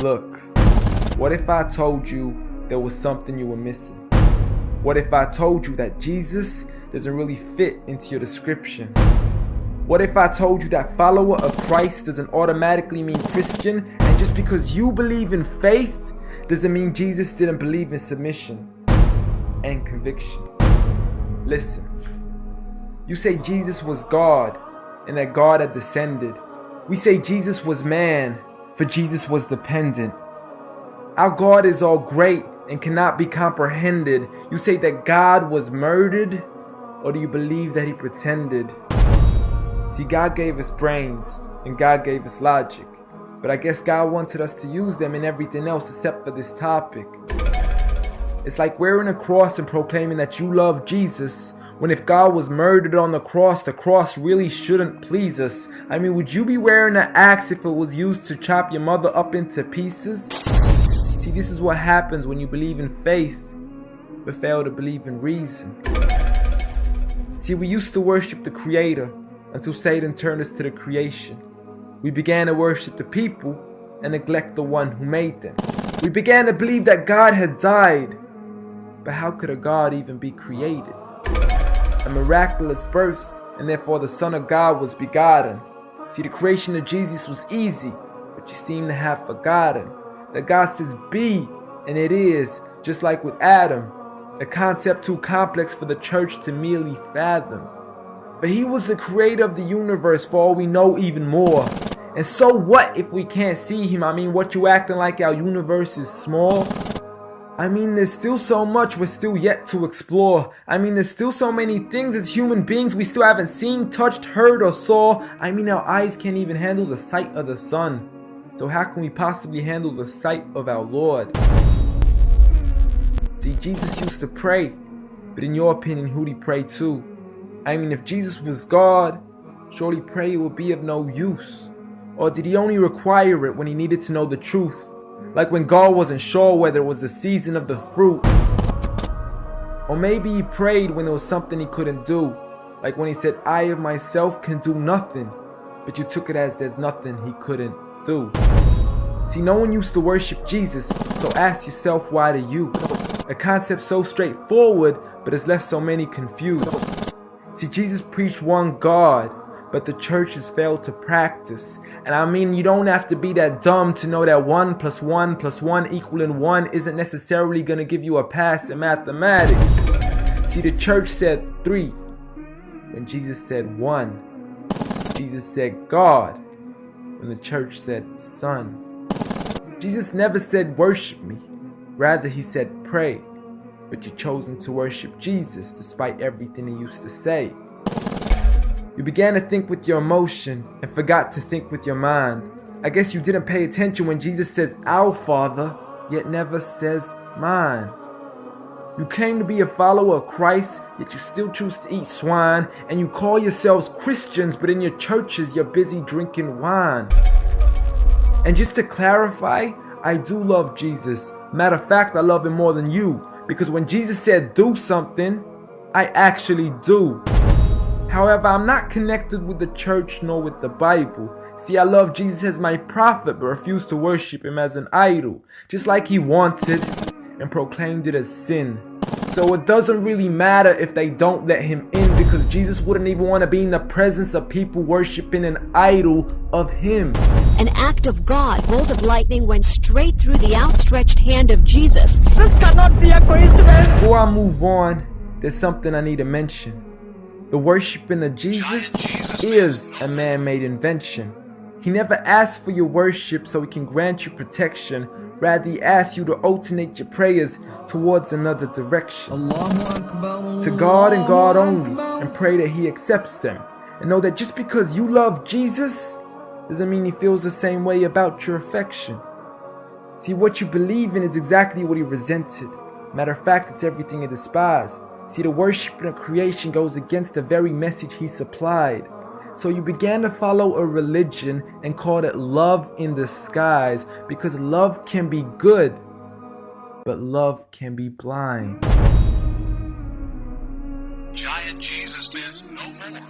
Look, what if I told you there was something you were missing? What if I told you that Jesus doesn't really fit into your description? What if I told you that follower of Christ doesn't automatically mean Christian, and just because you believe in faith doesn't mean Jesus didn't believe in submission and conviction? Listen, you say Jesus was God and that God had descended. We say Jesus was man, for Jesus was dependent. Our God is all great and cannot be comprehended. You say that God was murdered, or do you believe that he pretended? See, God gave us brains and God gave us logic, but I guess God wanted us to use them in everything else except for this topic. It's like wearing a cross and proclaiming that you love Jesus, when if God was murdered on the cross really shouldn't please us. I mean, would you be wearing an axe if it was used to chop your mother up into pieces? See, this is what happens when you believe in faith, but fail to believe in reason. See, we used to worship the Creator until Satan turned us to the creation. We began to worship the people and neglect the one who made them. We began to believe that God had died, but how could a God even be created? A miraculous birth, and therefore the Son of God was begotten. See, the creation of Jesus was easy, but you seem to have forgotten that God says be, and it is, just like with Adam, a concept too complex for the church to merely fathom. But he was the creator of the universe, for all we know, even more. And so what if we can't see him? I mean, what, you acting like our universe is small? I mean, there's still so much we're still yet to explore. I mean, there's still so many things as human beings we still haven't seen, touched, heard, or saw. I mean, our eyes can't even handle the sight of the sun. So how can we possibly handle the sight of our Lord? See, Jesus used to pray, but in your opinion, who'd he pray to? I mean, if Jesus was God, surely prayer would be of no use. Or did he only require it when he needed to know the truth? Like when God wasn't sure whether it was the season of the fruit. Or maybe he prayed when there was something he couldn't do. Like when he said, I of myself can do nothing. But you took it as there's nothing he couldn't do. See, no one used to worship Jesus, so ask yourself, why do you? A concept so straightforward, but has left so many confused. See, Jesus preached one God, but the church has failed to practice. And I mean, you don't have to be that dumb to know that 1 + 1 + 1 equaling 1 isn't necessarily going to give you a pass in mathematics. See, the church said 3, when Jesus said 1. Jesus said God, when the church said Son. Jesus never said worship me, rather he said pray. But you've chosen to worship Jesus despite everything he used to say. You began to think with your emotion and forgot to think with your mind. I guess you didn't pay attention when Jesus says our Father, yet never says mine. You claim to be a follower of Christ, yet you still choose to eat swine. And you call yourselves Christians, but in your churches you're busy drinking wine. And just to clarify, I do love Jesus. Matter of fact, I love him more than you. Because when Jesus said do something, I actually do. However, I'm not connected with the church nor with the Bible. See, I love Jesus as my prophet, but refuse to worship him as an idol, just like he wanted and proclaimed it as sin. So it doesn't really matter if they don't let him in, because Jesus wouldn't even want to be in the presence of people worshiping an idol of him. An act of God, bolt of lightning went straight through the outstretched hand of Jesus. This cannot be a coincidence. Before I move on, there's something I need to mention. The worshiping of Jesus is a man-made invention. He never asked for your worship so he can grant you protection. Rather, he asks you to alternate your prayers towards another direction. To God and God only, and pray that he accepts them. And know that just because you love Jesus doesn't mean he feels the same way about your affection. See, what you believe in is exactly what he resented. Matter of fact, it's everything he despised. See, the worship of creation goes against the very message he supplied. So you began to follow a religion and called it love in disguise, because love can be good, but love can be blind. Giant Jesus is no more.